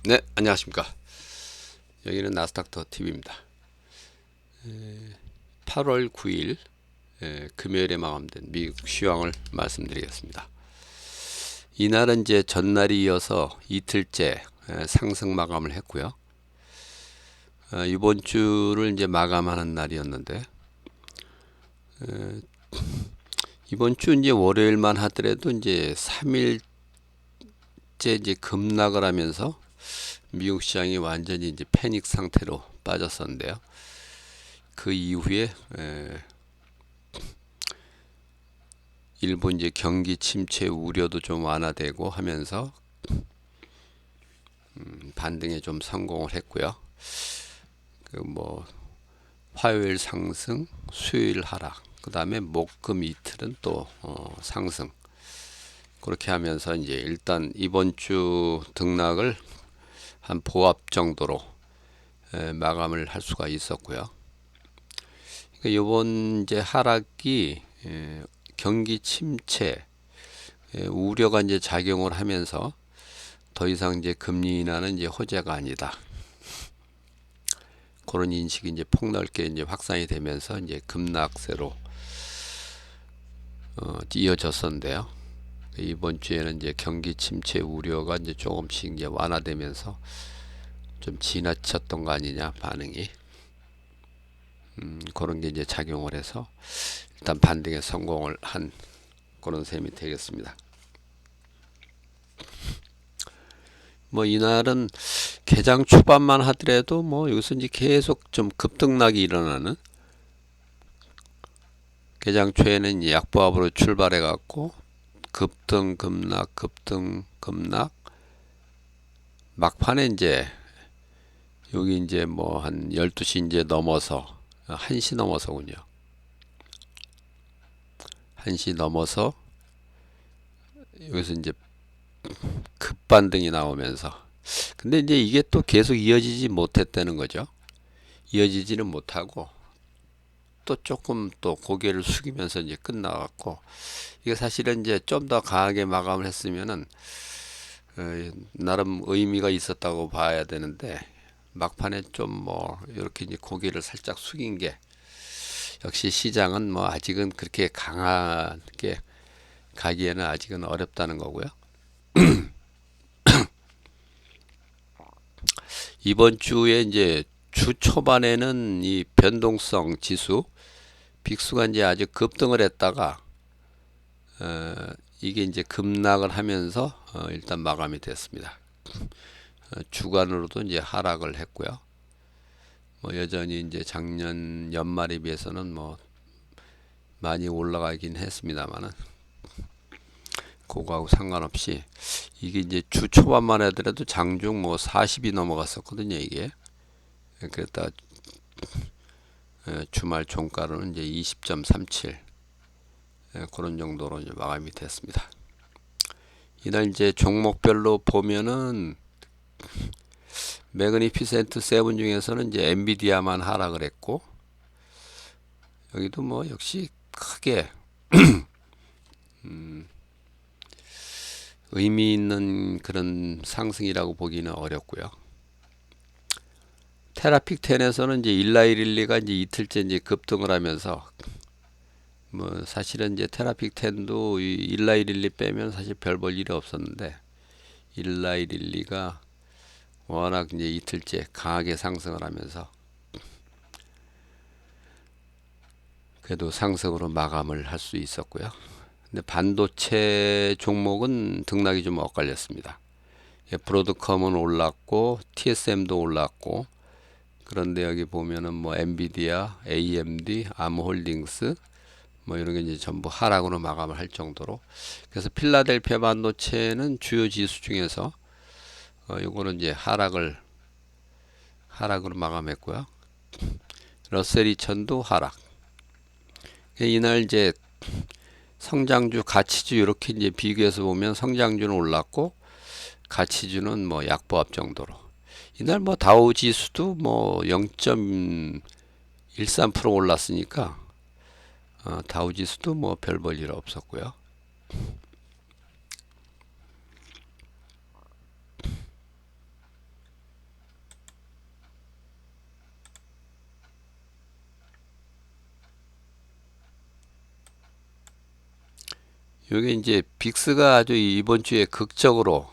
네, 안녕하십니까. 여기는 나스닥터 TV입니다. 8월 9일 금요일에 마감된 미국 시황을 말씀드리겠습니다. 이날은 이제 전날이 이어서 이틀째 상승 마감을 했고요. 이번 주를 이제 마감하는 날이었는데 이번 주 이제 월요일만 하더라도 이제 3일째 이제 급락을 하면서 미국 시장이 완전히 이제 패닉 상태로 빠졌었는데요. 그 이후에 일본 이제 경기 침체 우려도 좀 완화되고 하면서 반등에 좀 성공을 했고요. 그 뭐 화요일 상승, 수요일 하락, 그 다음에 목금 이틀은 또 상승. 그렇게 하면서 이제 일단 이번 주 등락을 한 보합 정도로 마감을 할 수가 있었고요. 그러니까 이번 이제 하락이 경기 침체 우려가 이제 작용을 하면서 더 이상 이제 금리 인하는 이제 호재가 아니다. 그런 인식이 이제 폭넓게 이제 확산이 되면서 이제 급락세로 이어졌었는데요. 이번 주에는 이제 경기 침체 우려가 이제 조금씩 이제 완화되면서 좀 지나쳤던 거 아니냐 반응이 그런 게 이제 작용을 해서 일단 반등에 성공을 한 그런 셈이 되겠습니다. 뭐 이날은 개장 초반만 하더라도 뭐 여기서 이제 계속 좀 급등락이 일어나는 개장 초에는 이제 약보합으로 출발해 갖고 급등 급락 급등 급락 막판에 이제 여기 이제 뭐 한 12시 이제 넘어서 1시 넘어서군요. 1시 넘어서 여기서 이제 급반등이 나오면서 근데 이제 이게 또 계속 이어지지 못했다는 거죠. 이어지지는 못하고 또 조금 또 고개를 숙이면서 이제 끝나갔고 이게 사실은 이제 좀 더 강하게 마감을 했으면은 나름 의미가 있었다고 봐야 되는데 막판에 좀 뭐 이렇게 이제 고개를 살짝 숙인 게 역시 시장은 뭐 아직은 그렇게 강하게 가기에는 아직은 어렵다는 거고요. 이번 주에 이제 주 초반에는 이 변동성 지수 빅수가 이제 아주 급등을 했다가 이게 이제 급락을 하면서 일단 마감이 됐습니다. 주간으로도 이제 하락을 했고요. 뭐 여전히 이제 작년 연말에 비해서는 뭐 많이 올라가긴 했습니다만은 그거하고 상관없이 이게 이제 주 초반만 하더라도 장중 뭐 40이 넘어갔었거든요 이게. 그랬다 주말 종가로는 이제 20.37 그런 정도로 이제 마감이 됐습니다. 이날 이제 종목별로 보면은 매그니피센트 세븐 중에서는 이제 엔비디아만 하락을 했고 여기도 뭐 역시 크게 의미 있는 그런 상승이라고 보기는 어렵고요. 테라픽 10에서는 이제 일라이릴리가 이제 이틀째 이제 급등을 하면서 뭐 사실은 이제 테라픽 10도 이 일라이릴리 빼면 사실 별 볼 일이 없었는데 일라이릴리가 워낙 이제 이틀째 강하게 상승을 하면서 그래도 상승으로 마감을 할 수 있었고요. 근데 반도체 종목은 등락이 좀 엇갈렸습니다. 브로드컴은 올랐고 TSM도 올랐고 그런데 여기 보면은 뭐 엔비디아, AMD, 암홀딩스 뭐 이런 게 이제 전부 하락으로 마감을 할 정도로 그래서 필라델피아 반도체는 주요 지수 중에서 요거는 이제 하락으로 마감했고요. 러셀 2000도 하락. 이날 이제 성장주, 가치주 이렇게 이제 비교해서 보면 성장주는 올랐고 가치주는 뭐 약보합 정도로. 이날 뭐 다우 지수도 뭐 0.13% 올랐으니까 다우 지수도 뭐 별 볼 일 없었고요. 요게 이제 빅스가 아주 이번 주에 극적으로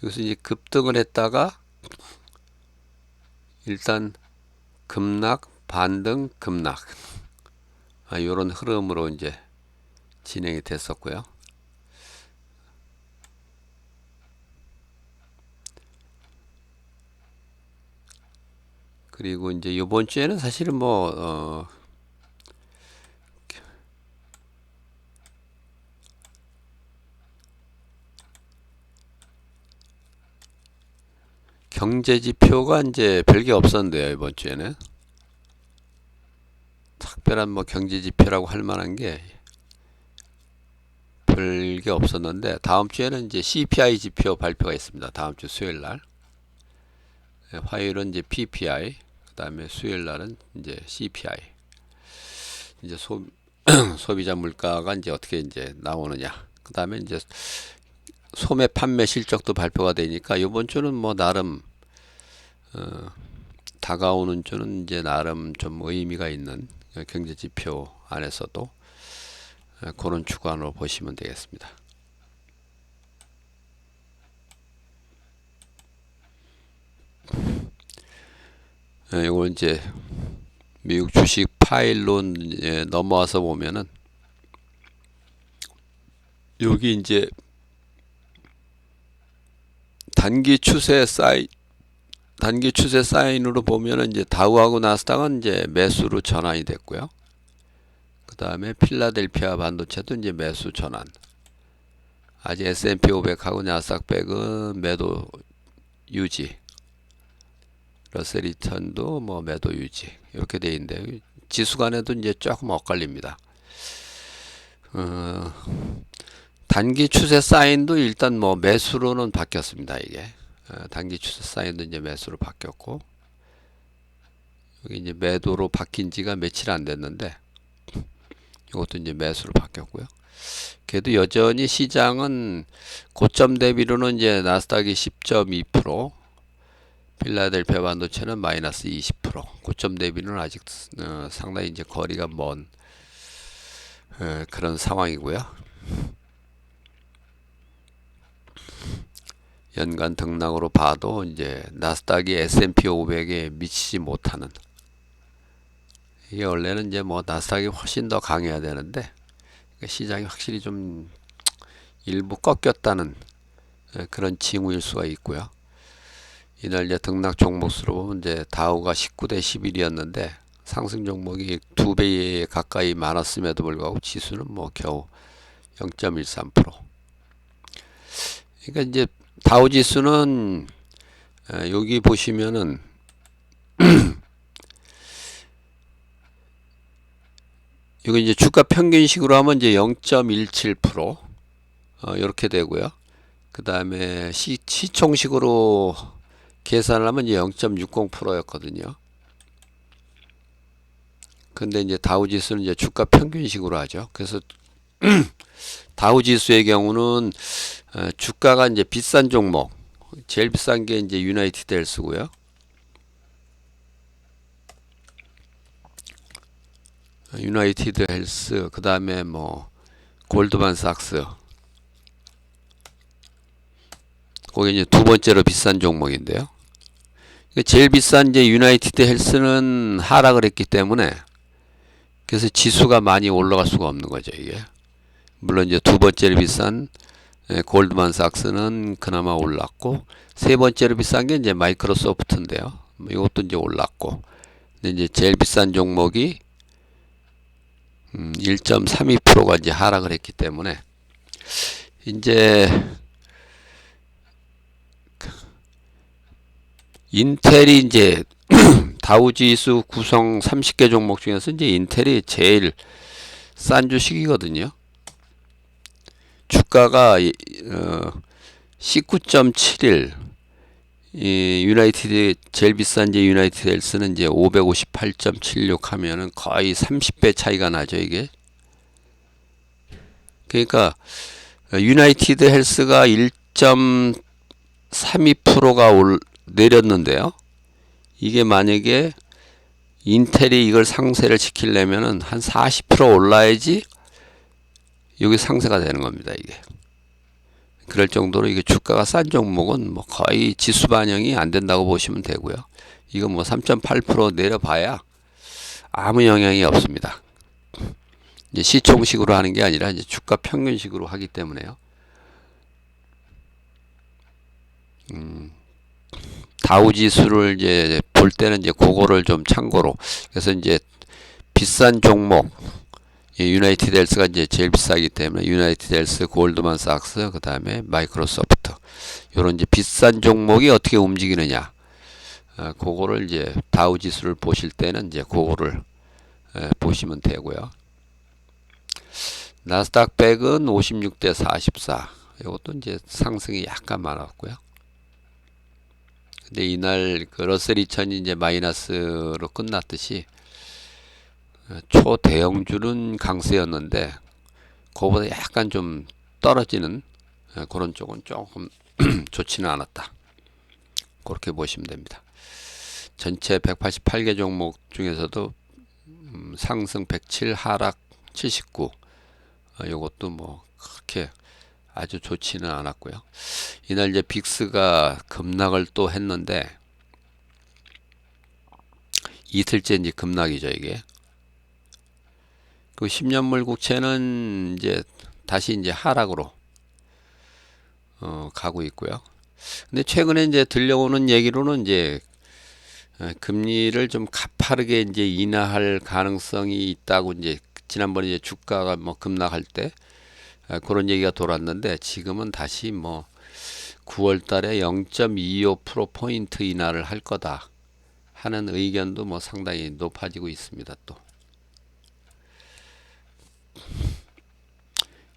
여기서 이제 급등을 했다가 일단 급락, 반등, 급락, 요런 흐름으로 이제 진행이 됐었고요. 그리고 이제 이번 주에는 사실은 뭐 경제 지표가 이제 별게 없었는데요. 이번 주에는 특별한 뭐 경제 지표라고 할 만한 게 별게 없었는데, 다음 주에는 이제 CPI 지표 발표가 있습니다. 다음 주 수요일 날. 화요일은 이제 PPI, 그다음에 수요일 날은 이제 CPI. 이제 소비자 물가가 이제 어떻게 이제 나오느냐. 그다음에 이제 소매 판매 실적도 발표가 되니까 이번 주는 뭐 나름 다가오는 주는 이제 나름 좀 의미가 있는 경제 지표 안에서도 그런 주간으로 보시면 되겠습니다. 이거 이제 미국 주식 파일로 넘어와서 보면은 여기 이제 단기 추세 사인으로 보면은 이제 다우하고 나스닥은 이제 매수로 전환이 됐고요. 그 다음에 필라델피아 반도체도 이제 매수 전환. 아직 S&P 500하고 나스닥 100은 매도 유지. 러셀 리턴도 뭐 매도 유지. 이렇게 돼 있는데 지수 간에도 이제 조금 엇갈립니다. 단기 추세 사인도 일단 뭐 매수로는 바뀌었습니다. 이게 단기 추세 사인도 이제 매수로 바뀌었고, 여기 이제 매도로 바뀐 지가 며칠 안 됐는데 이것도 이제 매수로 바뀌었고요. 그래도 여전히 시장은 고점 대비로는 이제 나스닥이 10.2%, 필라델피아 반도체는 마이너스 20%, 고점 대비는 아직 상당히 이제 거리가 먼 그런 상황이고요. 연간 등락으로 봐도 이제 나스닥이 S&P 500에 미치지 못하는, 이게 원래는 이제 뭐 나스닥이 훨씬 더 강해야 되는데 시장이 확실히 좀 일부 꺾였다는 그런 징후일 수가 있고요. 이날 이제 등락 종목수로 보면 이제 다우가 19대 11이었는데 상승 종목이 2배 가까이 많았음에도 불구하고 지수는 뭐 겨우 0.13%. 그러니까 이제 다우 지수는 여기 보시면은 여기 이제 주가 평균식으로 하면 이제 0.17% 이렇게 되고요. 그 다음에 시총식으로 계산을 하면 이제 0.60%였거든요. 근데 이제 다우 지수는 이제 주가 평균식으로 하죠. 그래서 다우 지수의 경우는 주가가 이제 비싼 종목, 제일 비싼 게 이제 유나이티드 헬스고요. 유나이티드 헬스, 그 다음에 뭐 골드만삭스, 거기 이제 두 번째로 비싼 종목인데요. 제일 비싼 이제 유나이티드 헬스는 하락을 했기 때문에 그래서 지수가 많이 올라갈 수가 없는 거죠, 이게. 물론 이제 두 번째로 비싼 골드만삭스는 그나마 올랐고, 세 번째로 비싼 게 이제 마이크로소프트인데요. 이것도 이제 올랐고, 근데 이제 제일 비싼 종목이 1.32%가 이제 하락을 했기 때문에 이제 인텔이 이제 다우지수 구성 30개 종목 중에서 이제 인텔이 제일 싼 주식이거든요. 주가가 19.71, 유나이티드 제일 비싼 이제 유나이티드 헬스는 이제 558.76 하면은 거의 30배 차이가 나죠, 이게. 그러니까 유나이티드 헬스가 1.32%가 내렸는데요. 이게 만약에 인텔이 이걸 상세를 시키려면은 한 40% 올라야지 여기 상세가 되는 겁니다. 이게. 그럴 정도로 이게 주가가 싼 종목은 뭐 거의 지수 반영이 안 된다고 보시면 되고요. 이거 뭐 3.8% 내려봐야 아무 영향이 없습니다. 이제 시총식으로 하는 게 아니라 이제 주가 평균식으로 하기 때문에요. 다우 지수를 이제 볼 때는 이제 그거를 좀 참고로. 그래서 이제 비싼 종목, 유나이티드 헬스가 이제 제일 비싸기 때문에 유나이티드 헬스, 골드만삭스, 그 다음에 마이크로소프트, 요런 이제 비싼 종목이 어떻게 움직이느냐, 그거를 이제 다우 지수를 보실 때는 이제 그거를 보시면 되고요. 나스닥 100은 56대 44. 이것도 이제 상승이 약간 많았고요. 근데 이날 그 러셀 2000이 이제 마이너스로 끝났듯이 초대형주는 강세였는데 그거보다 약간 좀 떨어지는 그런 쪽은 조금 좋지는 않았다. 그렇게 보시면 됩니다. 전체 188개 종목 중에서도 상승 107, 하락 79. 이것도 뭐 그렇게 아주 좋지는 않았고요. 이날 이제 빅스가 급락을 또 했는데 이틀째 이제 급락이죠, 이게. 그 10년물 국채는 이제 다시 이제 하락으로 가고 있고요. 근데 최근에 이제 들려오는 얘기로는 이제 금리를 좀 가파르게 이제 인하할 가능성이 있다고, 이제 지난번에 이제 주가가 뭐 급락할 때 그런 얘기가 돌았는데, 지금은 다시 뭐 9월 달에 0.25%포인트 인하를 할 거다 하는 의견도 뭐 상당히 높아지고 있습니다. 또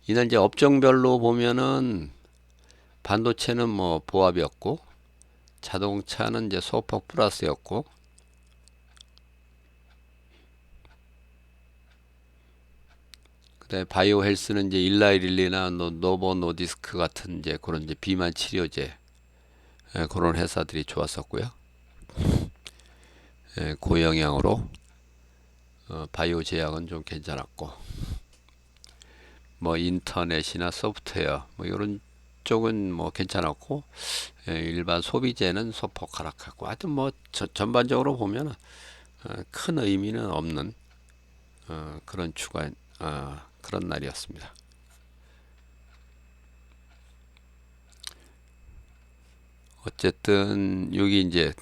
이날 이제 업종별로 보면은 반도체는 뭐 보합이었고, 자동차는 이제 소폭 플러스였고, 그다음에 바이오 헬스는 이제 일라이릴리나 노보 노디스크 같은 이제 그런 이제 비만 치료제, 그런 회사들이 좋았었고요. 고영향으로 바이오 제약은 좀 괜찮았고, 뭐 인터넷이나 소프트웨어 뭐 이런 쪽은 뭐 괜찮았고, 일반 소비재는 소폭 하락하고, 하여튼 뭐 전반적으로 보면 큰 의미는 없는 그런 주간 그런 날이었습니다. 어쨌든 여기 이제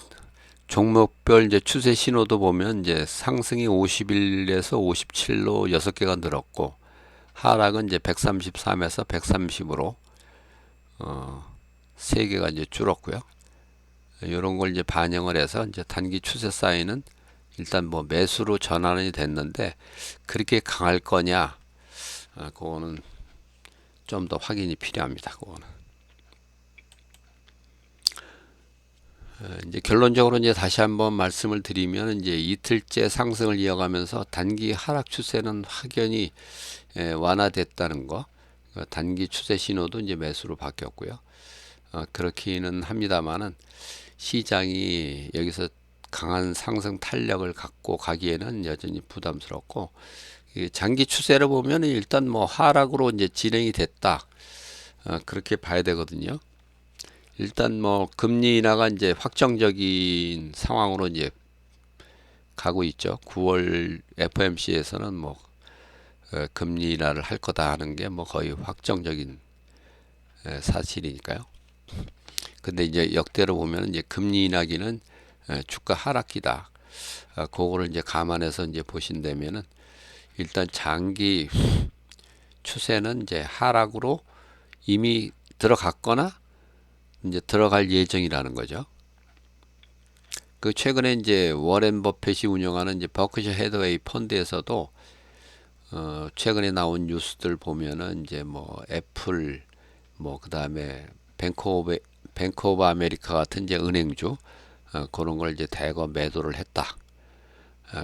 종목별 이제 추세 신호도 보면 이제 상승이 51에서 57로 6개가 늘었고, 하락은 이제 133에서 130으로 3개가 이제 줄었고요. 이런 걸 이제 반영을 해서 이제 단기 추세 사인은 일단 뭐 매수로 전환이 됐는데 그렇게 강할 거냐, 그거는 좀 더 확인이 필요합니다. 그거는 이제 결론적으로 이제 다시 한번 말씀을 드리면, 이제 이틀째 상승을 이어가면서 단기 하락 추세는 확연히 완화됐다는 거, 단기 추세 신호도 이제 매수로 바뀌었고요. 그렇기는 합니다만은 시장이 여기서 강한 상승 탄력을 갖고 가기에는 여전히 부담스럽고, 장기 추세를 보면 일단 뭐 하락으로 이제 진행이 됐다, 그렇게 봐야 되거든요. 일단 뭐 금리 인하가 이제 확정적인 상황으로 이제 가고 있죠. 9월 FOMC에서는 뭐 금리 인하를 할 거다 하는 게 뭐 거의 확정적인 사실이니까요. 근데 이제 역대로 보면 이제 금리 인하기는 주가 하락기다. 그거를 이제 감안해서 이제 보신다면은 일단 장기 추세는 이제 하락으로 이미 들어갔거나 이제 들어갈 예정이라는 거죠. 그 최근에 이제 워렌 버핏이 운영하는 이제 버크셔 해더웨이 펀드에서도 최근에 나온 뉴스들 보면은 이제 뭐 애플, 뭐 그다음에 뱅크 오브 아메리카 같은 이제 은행주, 그런 걸 이제 대거 매도를 했다.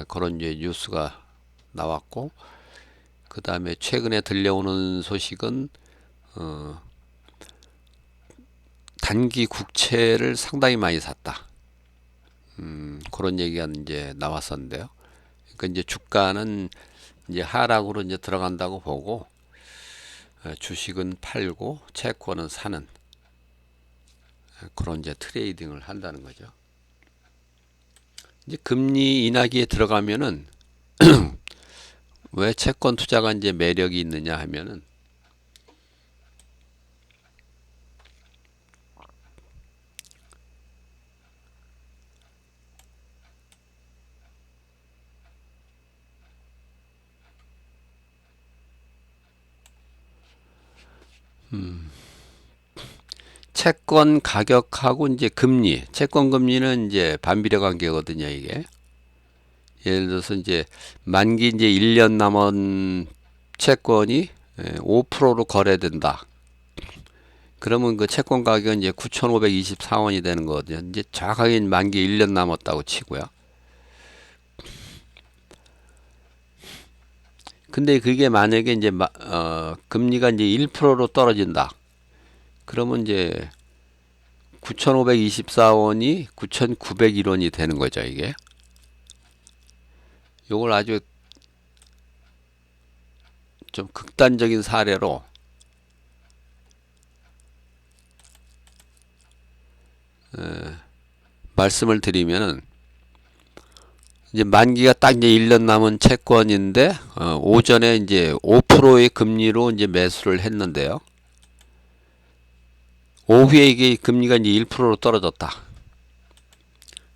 그런 이제 뉴스가 나왔고, 그다음에 최근에 들려오는 소식은 단기 국채를 상당히 많이 샀다. 그런 얘기가 이제 나왔었는데요. 그러니까 이제 주가는 이제 하락으로 이제 들어간다고 보고, 주식은 팔고 채권은 사는 그런 이제 트레이딩을 한다는 거죠. 이제 금리 인하기에 들어가면은 왜 채권 투자가 이제 매력이 있느냐 하면은 채권 가격하고 이제 금리, 채권 금리는 이제 반비례 관계거든요, 이게. 예를 들어서 이제 만기 이제 1년 남은 채권이 5%로 거래된다. 그러면 그 채권 가격은 이제 9,524원이 되는 거거든요. 이제 정확하게 만기 1년 남았다고 치고요. 근데 그게 만약에 이제 금리가 이제 1%로 떨어진다. 그러면 이제 9,524원이 9,901원이 되는 거죠, 이게. 요걸 아주 좀 극단적인 사례로 말씀을 드리면은 이제 만기가 딱 이제 1년 남은 채권인데 오전에 이제 5%의 금리로 이제 매수를 했는데요. 오후에 이게 금리가 이제 1%로 떨어졌다.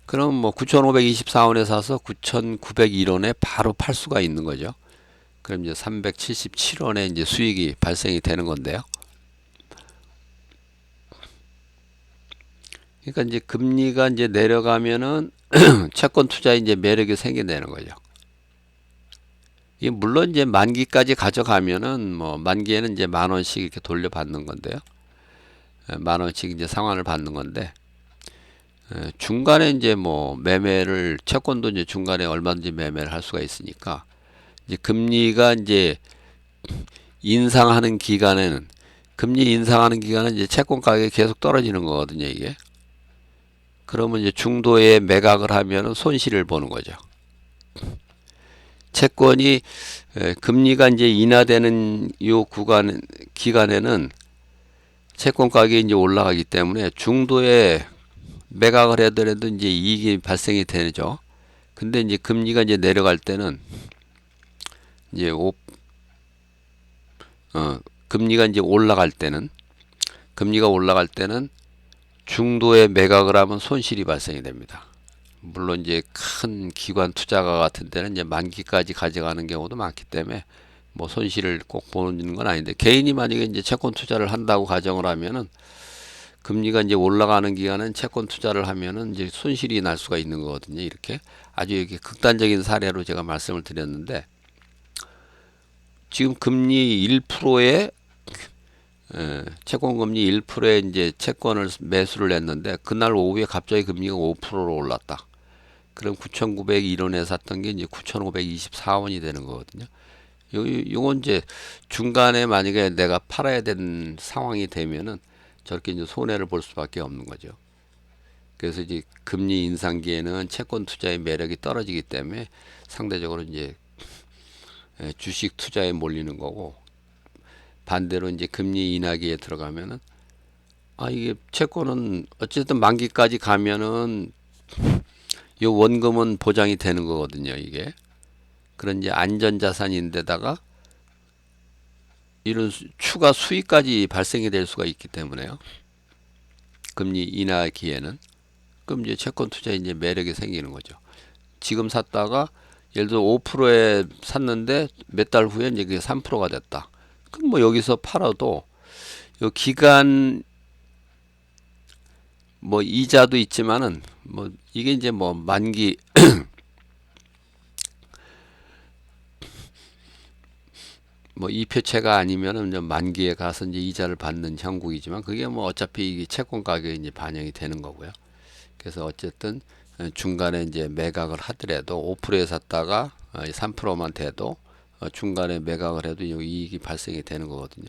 그럼 뭐 9,524원에 사서 9,901원에 바로 팔 수가 있는 거죠. 그럼 이제 377원에 이제 수익이 발생이 되는 건데요. 그러니까 이제 금리가 이제 내려가면은 채권 투자에 이제 매력이 생겨내는 거죠. 이게 물론 이제 만기까지 가져가면은 뭐 만기에는 이제 10,000원씩 이렇게 돌려받는 건데요. 10,000원씩 이제 상환을 받는 건데 중간에 이제 뭐 매매를 채권도 이제 중간에 얼마든지 매매를 할 수가 있으니까 이제 금리가 이제 인상하는 기간에는 금리 인상하는 기간은 이제 채권 가격이 계속 떨어지는 거거든요, 이게. 그러면 이제 중도에 매각을 하면은 손실을 보는 거죠. 채권이 금리가 이제 인하되는 요 기간에는 채권 가격이 이제 올라가기 때문에 중도에 매각을 하더라도 이제 이익이 발생이 되죠. 근데 이제 금리가 이제 내려갈 때는 이제 금리가 이제 금리가 올라갈 때는 중도에 매각을 하면 손실이 발생이 됩니다. 물론 이제 큰 기관 투자가 같은 데는 이제 만기까지 가져가는 경우도 많기 때문에 뭐 손실을 꼭 보는 건 아닌데 개인이 만약에 이제 채권 투자를 한다고 가정을 하면은 금리가 이제 올라가는 기간은 채권 투자를 하면은 이제 손실이 날 수가 있는 거거든요. 이렇게 아주 이렇게 극단적인 사례로 제가 말씀을 드렸는데 지금 금리 1%에 채권 금리 1%에 이제 채권을 매수를 했는데 그날 오후에 갑자기 금리가 5%로 올랐다. 그럼 9,901원에 샀던 게 이제 9,524원이 되는 거거든요. 요건 이제 중간에 만약에 내가 팔아야 되는 상황이 되면은 저렇게 이제 손해를 볼 수밖에 없는 거죠. 그래서 이제 금리 인상기에는 채권 투자의 매력이 떨어지기 때문에 상대적으로 이제 주식 투자에 몰리는 거고 반대로 이제 금리 인하기에 들어가면은 이게 채권은 어쨌든 만기까지 가면은 요 원금은 보장이 되는 거거든요, 이게. 그런 이제 안전자산인데다가 이런 추가 수익까지 발생이 될 수가 있기 때문에요. 금리 인하기에는. 그럼 이제 채권 투자에 이제 매력이 생기는 거죠. 지금 샀다가 예를 들어 5%에 샀는데 몇 달 후에 이제 그게 3%가 됐다. 그럼 뭐 여기서 팔아도 요 기간 뭐 이자도 있지만은 뭐 이게 이제 뭐 만기 뭐 이표채가 아니면은 이제 만기에 가서 이제 이자를 받는 형국이지만 그게 뭐 어차피 이 채권 가격에 이제 반영이 되는 거고요. 그래서 어쨌든 중간에 이제 매각을 하더라도 5%에 샀다가 3%만 돼도 중간에 매각을 해도 이익이 발생이 되는 거거든요.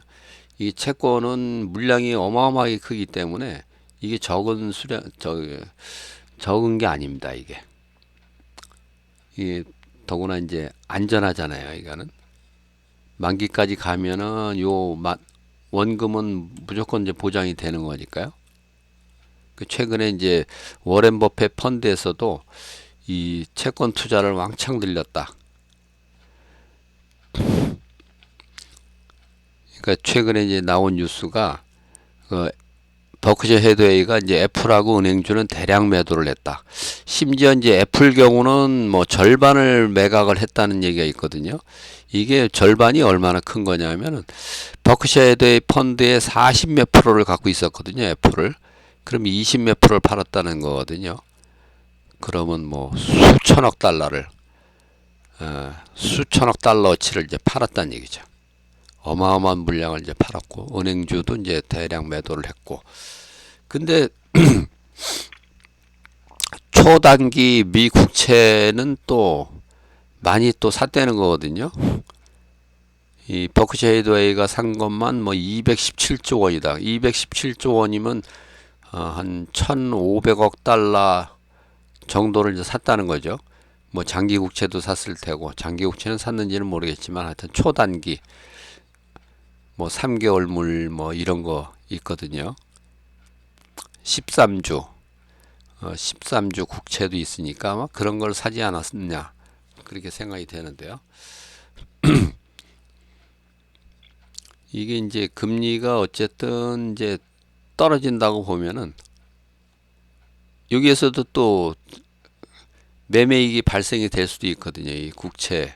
이 채권은 물량이 어마어마하게 크기 때문에 이게 적은 게 아닙니다. 이게 더구나 이제 안전하잖아요. 이거는 만기까지 가면은 원금은 무조건 이제 보장이 되는 거니까요. 그 최근에 이제 워렌 버핏 펀드에서도 이 채권 투자를 왕창 늘렸다. 그러니까 최근에 이제 나온 뉴스가 그 버크셔 해드웨이가 이제 애플하고 은행주는 대량 매도를 했다. 심지어 이제 애플 경우는 뭐 절반을 매각을 했다는 얘기가 있거든요. 이게 절반이 얼마나 큰 거냐면은 버크셔 해드웨이 펀드의 40 몇 프로를 갖고 있었거든요. 애플을. 그럼 20 몇 프로를 팔았다는 거거든요. 그러면 뭐 수천억 달러어치를 이제 팔았다는 얘기죠. 어마어마한 물량을 이제 팔았고 은행주도 이제 대량 매도를 했고. 근데 초단기 미 국채는 또 많이 또 샀다는 거거든요. 이 버크셔 해드웨이가 산 것만 뭐 217조 원이다. 217조 원이면 한 1,500억 달러 정도를 이제 샀다는 거죠. 뭐 장기 국채도 샀을 테고 장기 국채는 샀는지는 모르겠지만 하여튼 초단기 뭐 3개월물 뭐 이런 거 있거든요. 13주 13주 국채도 있으니까 아마 그런 걸 사지 않았느냐 그렇게 생각이 되는데요. 이게 이제 금리가 어쨌든 이제 떨어진다고 보면은 여기에서도 또 매매이익이 발생이 될 수도 있거든요. 이 국채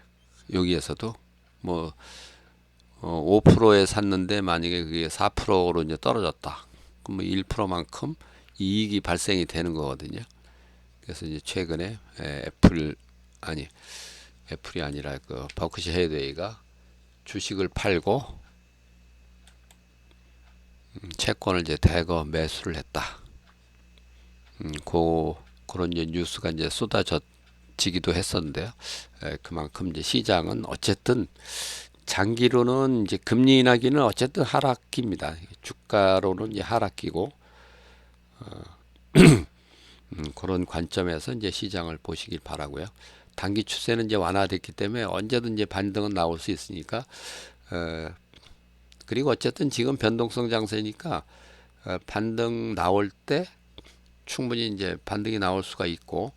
여기에서도 뭐 5%에 샀는데 만약에 그게 4%로 이제 떨어졌다. 그럼 뭐 1%만큼 이익이 발생이 되는 거거든요. 그래서 이제 최근에 애플이 아니라 그 버크셔 해드웨이가 주식을 팔고 채권을 이제 대거 매수를 했다. 그런 이제 뉴스가 이제 쏟아지기도 했었는데요. 그만큼 이제 시장은 어쨌든 장기로는 이제 금리 인하기는 어쨌든 하락기입니다. 주가로는 이제 하락기고 그런 관점에서 이제 시장을 보시길 바라고요. 단기 추세는 이제 완화됐기 때문에 언제든 이제 반등은 나올 수 있으니까 그리고 어쨌든 지금 변동성 장세니까 반등 나올 때 충분히 이제 반등이 나올 수가 있고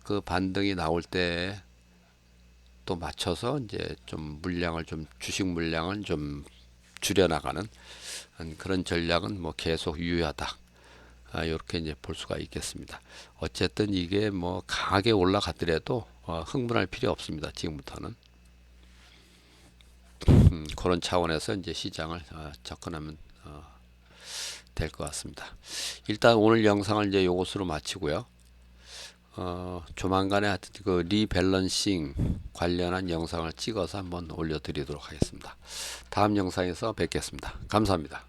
그 반등이 나올 때 또 맞춰서 이제 좀 주식 물량을 좀 줄여나가는 그런 전략은 뭐 계속 유효하다. 이렇게 이제 볼 수가 있겠습니다. 어쨌든 이게 뭐 강하게 올라가더라도 흥분할 필요 없습니다. 지금부터는 그런 차원에서 이제 시장을 접근하면 될 것 같습니다. 일단 오늘 영상을 이제 요것으로 마치고요. 조만간에 하여튼 그 리밸런싱 관련한 영상을 찍어서 한번 올려드리도록 하겠습니다. 다음 영상에서 뵙겠습니다. 감사합니다.